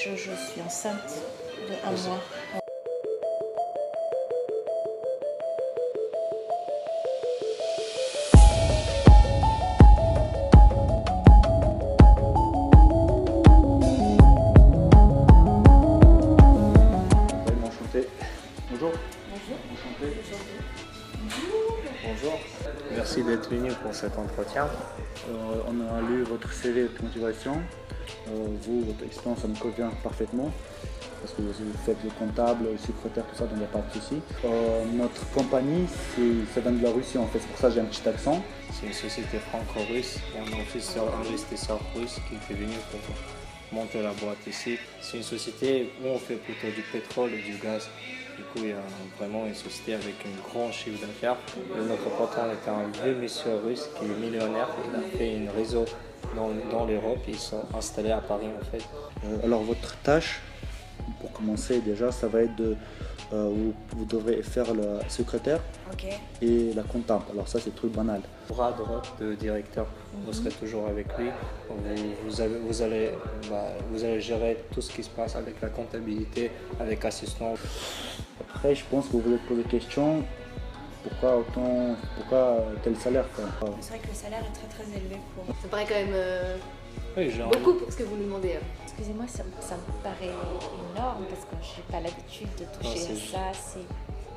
je suis enceinte de 1 mois. Enchanté. Bonjour. Bonjour. Enchanté. Bonjour. Bonjour. Merci d'être venu pour cet entretien. On a lu votre CV de motivation. Vous, votre expérience, ça me convient parfaitement. Parce que vous faites le comptable, le secrétaire, tout ça, donc il n'y a pas de souci. Notre compagnie, ça vient de la Russie en fait, c'est pour ça que j'ai un petit accent. C'est une société franco-russe et un investisseur russe qui était venu pour monter la boîte ici. C'est une société où on fait plutôt du pétrole et du gaz. Du coup, il y a vraiment une société avec un grand chiffre d'affaires. Notre patron est un vieux monsieur russe qui est millionnaire. Il a fait un réseau dans l'Europe. Ils sont installés à Paris en fait. Alors votre tâche, pour commencer déjà, ça va être de... vous devrez faire la secrétaire Ok. et la comptable. Alors ça c'est le truc banal. Bras droit de directeur, vous serez toujours avec lui. Vous allez gérer tout ce qui se passe avec la comptabilité, avec assistant. Après je pense que vous vous êtes posé la question, pourquoi tel salaire quoi. C'est vrai que le salaire est très élevé pour... Ça paraît quand même Oui, j'ai beaucoup pour ce que vous nous demandez. Excusez-moi, ça me paraît énorme parce que je n'ai pas l'habitude de toucher c'est à ça.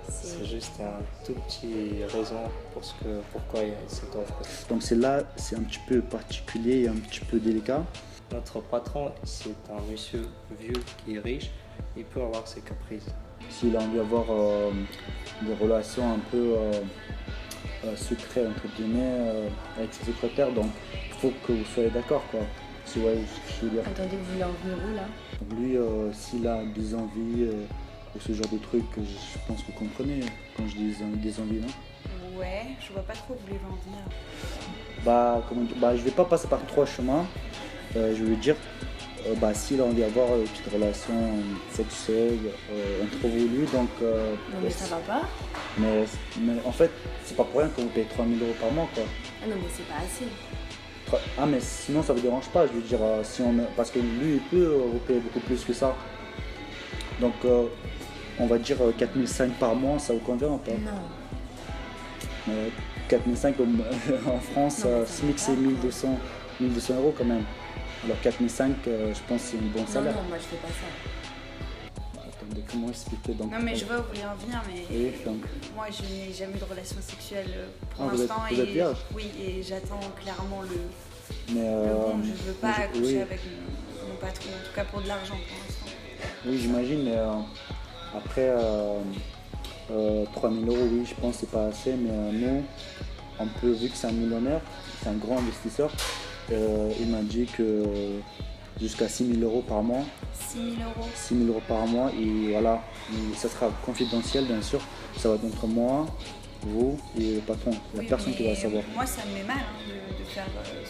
C'est juste un tout petit raison pourquoi il y a cette offre. Donc c'est un petit peu particulier et un petit peu délicat. Notre patron, c'est un monsieur vieux qui est riche, il peut avoir ses caprices. S'il a envie d'avoir des relations un peu secrètes entre guillemets avec ses secrétaires, donc il faut que vous soyez d'accord quoi. Si vous voyez ce que je veux dire. Attendez, vous voulez en venir où là? Donc lui, s'il a des envies ou ce genre de trucs, je pense que vous comprenez quand je dis des envies, non? Ouais, je vois pas trop où vous voulez en venir. Je vais pas passer par 3 chemins. Je veux dire, s'il a envie d'avoir une petite relation sexuelle entre vous et lui, donc... Non mais ça va pas. Mais en fait, c'est pas pour rien que vous payez 3 000 € par mois, quoi. Ah non mais c'est pas assez. Ah mais sinon ça vous dérange pas, je veux dire, parce que lui il peut vous payer beaucoup plus que ça. Donc on va dire 4 500 par mois, ça vous convient ou pas? Non. 4 500 en France, SMIC c'est 1200 € quand même. Alors 4 500, je pense que c'est un bon salaire. Non, moi je fais pas ça. Attendez, comment expliquer donc? Non mais je vois où vous voulez en venir, mais Oui, donc. moi je n'ai jamais eu de relation sexuelle pour Vous êtes l'instant vierge? oui, et j'attends clairement le Mais bon. Je veux pas accoucher oui, avec mon patron, en tout cas pour de l'argent pour l'instant. oui j'imagine, mais après 3 000 €, oui, je pense que c'est pas assez, mais nous, on peut, vu que c'est un millionnaire, c'est un grand investisseur, il m'a dit que jusqu'à 6 000 € par mois. 6 000 €. 6 000 € par mois, et voilà, ça sera confidentiel bien sûr, ça va être entre moi, vous et le patron, la Oui, personne qui va mais savoir. moi ça me met mal de faire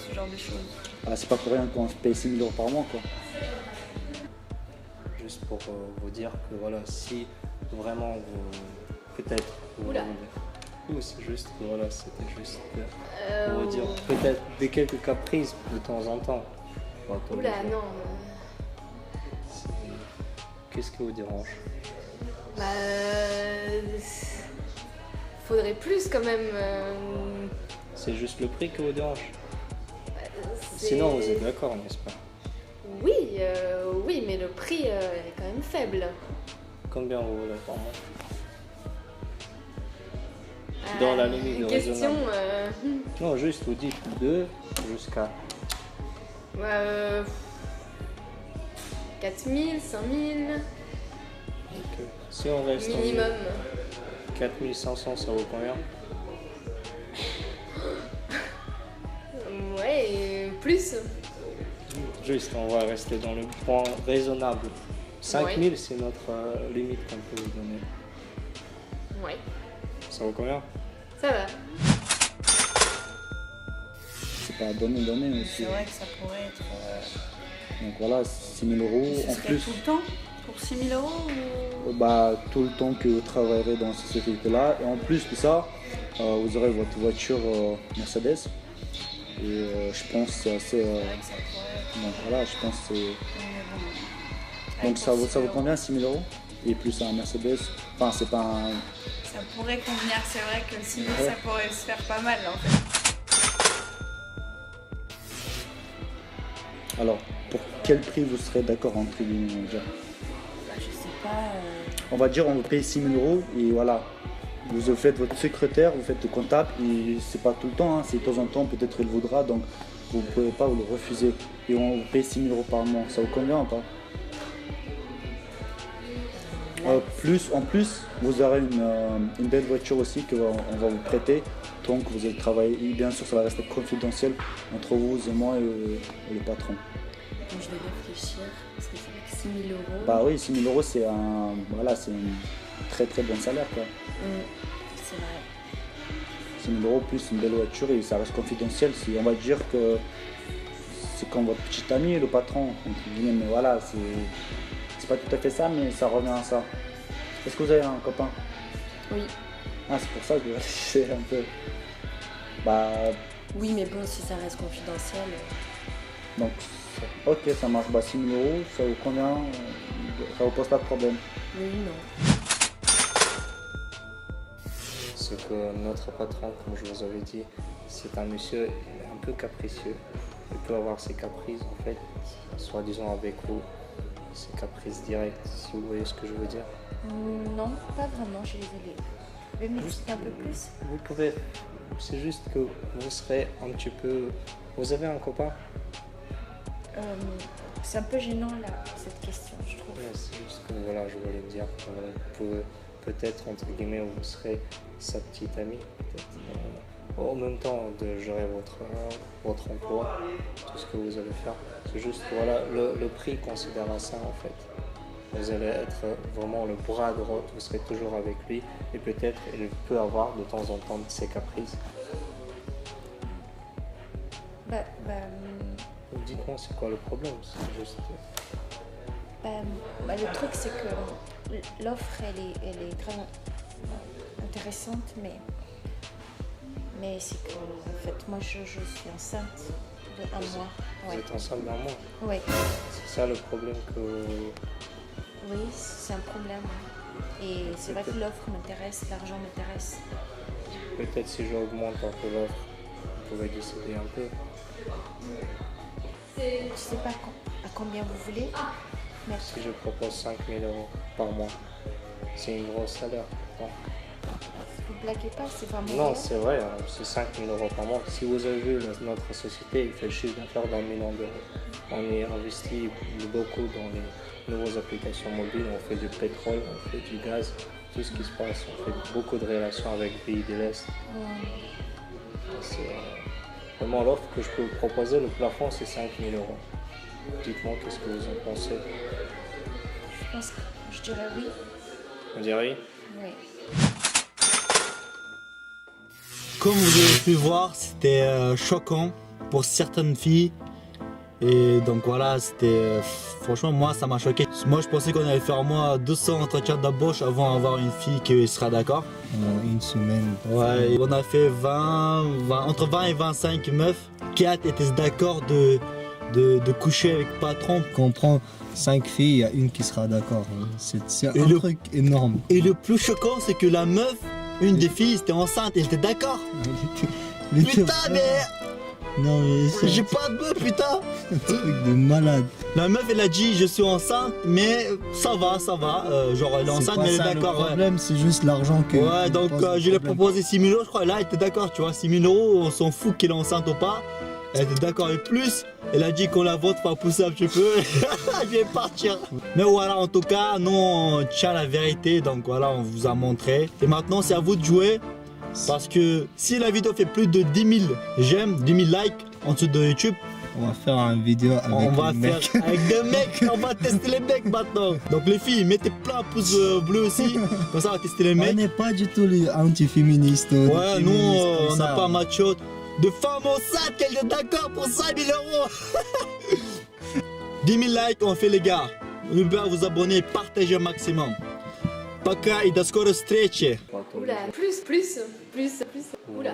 ce genre de choses. Ah, c'est pas pour rien qu'on se paye 6 000 € par mois quoi. Juste pour vous dire que voilà, si vraiment vous, peut-être vous Oula. ou c'est juste que voilà, c'était juste pour vous dire peut-être des quelques caprices de temps en temps. Pas tous les Oula, jours. non. Qu'est-ce qui vous dérange? Faudrait plus quand même. C'est juste le prix qui vous dérange? C'est- Sinon vous êtes d'accord, n'est-ce pas? Oui, oui, mais le prix est quand même faible. Combien vous voulez par mois? Dans la limite de Question. raisonnable. Non, juste vous dites 2 jusqu'à 4 000, 5 000 si on reste en minimum. 4500, ça vaut combien? Ouais, et plus. Juste, on va rester dans le point raisonnable. 5000, Ouais. c'est notre limite qu'on peut vous donner. Ouais, Ça vaut combien? ça va. C'est pas donné, mais C'est aussi. vrai que ça pourrait être... Donc voilà, 6 000 Et € ce en serait plus. tout le temps pour 6 000 € ou... Tout le temps que vous travaillerez dans cette société-là. Et en plus de ça, vous aurez votre voiture Mercedes. Et je pense que c'est assez... C'est vrai que ça pourrait être... donc voilà, je pense que c'est... Mais bon, Donc ça vaut combien, 6 000 €? Et plus un Mercedes, enfin c'est pas un... Ça pourrait convenir, c'est vrai que 6 000 ça pourrait se faire pas mal en fait. Alors, pour quel prix vous serez d'accord entre guillemets, on va dire? Je sais pas. On va dire on vous paye 6 000 € et voilà. Vous faites votre secrétaire, vous faites le comptable et c'est pas tout le temps, hein, c'est de temps en temps, peut-être il voudra, donc vous ne pouvez pas vous le refuser. Et on vous paye 6 000 € par mois, ça vous convient ou pas? En plus, vous aurez une belle voiture aussi qu'on va vous prêter. Donc vous allez travailler, et bien sûr ça va rester confidentiel entre vous et moi et le patron. Donc je vais réfléchir, parce que c'est vrai que 6 000 €. Bah oui, 6 000 € c'est un très très bon salaire quoi. C'est vrai. 6 000 € plus une belle voiture et ça reste confidentiel. On va dire que c'est comme votre petit ami, le patron, entre guillemets, mais voilà, c'est pas tout à fait ça, mais ça revient à ça. Est-ce que vous avez un copain? Oui. Ah, c'est pour ça que je réfléchissais un peu. Bah, Oui, mais bon, si ça reste confidentiel. donc, ok, ça marche. Bah, 6 000 €, ça vous convient, ça vous pose pas de problème. Oui, non. Ce que notre patron, comme je vous avais dit, c'est un monsieur un peu capricieux. Il peut avoir ses caprices, en fait, soi-disant avec vous, ses caprices directs, si vous voyez ce que je veux dire. Non, pas vraiment, je suis désolée. Vous pouvez m'expliquer un peu plus? Vous pouvez, c'est juste que vous serez un petit peu... Vous avez un copain? C'est un peu gênant là, cette question, je trouve. Ouais, c'est juste que voilà, je voulais dire, vous pouvez peut-être, entre guillemets, vous serez sa petite amie, peut-être. En même temps de gérer votre emploi, tout ce que vous allez faire. C'est juste que voilà, le prix considère à ça en fait. Vous allez être vraiment le bras droit, vous serez toujours avec lui et peut-être il peut avoir de temps en temps ses caprices. Dites-moi c'est quoi le problème, c'est juste... Le truc c'est que l'offre elle est très intéressante, mais c'est que en fait moi je suis enceinte de 1 mois. Vous Ouais. êtes enceinte d'1 mois? Oui. C'est ça le problème que... Oui, c'est un problème. Et c'est vrai que l'offre m'intéresse, l'argent m'intéresse. Peut-être si j'augmente un peu l'offre, vous pouvez décider un peu. Je ne sais pas à combien vous voulez. Merci. Si je propose 5 000 € par mois, c'est une grosse salaire. Non, Vous blaguez pas, c'est vraiment non vrai. c'est vrai, hein, c'est 5 000 € par mois. Si vous avez vu notre société, il fait le chiffre d'affaires d'1 million d'euros. On est investi beaucoup dans les nouvelles applications mobiles, on fait du pétrole, on fait du gaz, tout ce qui se passe, on fait beaucoup de relations avec les pays de l'Est. C'est vraiment l'offre que je peux vous proposer, le plafond c'est 5 000 €. Dites-moi qu'est-ce que vous en pensez. Je pense que je dirais oui. On dirait Oui. Comme vous avez pu voir, c'était choquant pour certaines filles. Et donc voilà, c'était franchement moi ça m'a choqué. Moi je pensais qu'on allait faire moi 200 entretiens d'embauche avant d'avoir une fille qui sera d'accord. Une semaine. Ouais, on a fait entre 20 et 25 meufs. 4 étaient d'accord de coucher avec le patron. Quand on prend 5 filles, il y a une qui sera d'accord. C'est Et un truc énorme. Et le plus choquant c'est que la meuf, une des filles, était enceinte, elle était d'accord. Putain mais... Non mais c'est J'ai pas de meuf putain. un truc de malade. La meuf elle a dit je suis enceinte mais ça va, genre elle est enceinte mais elle est d'accord. Le problème c'est juste l'argent que... Ouais donc je lui ai proposé 6 000 €, je crois, là elle était d'accord tu vois, 6 000 €, on s'en fout qu'elle est enceinte ou pas. Elle était d'accord et plus, elle a dit qu'on la vote pour pousser un petit peu, je vais partir. Mais voilà en tout cas, nous on tient la vérité donc voilà on vous a montré. Et maintenant c'est à vous de jouer. Parce que si la vidéo fait plus de 10 000 j'aime, 10 000 likes en dessous de YouTube, On va faire une vidéo avec on va les faire mecs. avec des mecs, on va tester les mecs maintenant. Donc les filles, mettez plein de pouces bleus aussi, comme ça on va tester les On mecs. n'est pas du tout les anti-féministes. Ouais, nous on n'a pas macho. De femmes enceintes, qu'elle est d'accord pour 5 000 €. 10 000 likes, on fait les gars. N'oubliez pas de vous abonner et partager au maximum. Пока и до скорой встречи. Oula, plus. Oula. Oula.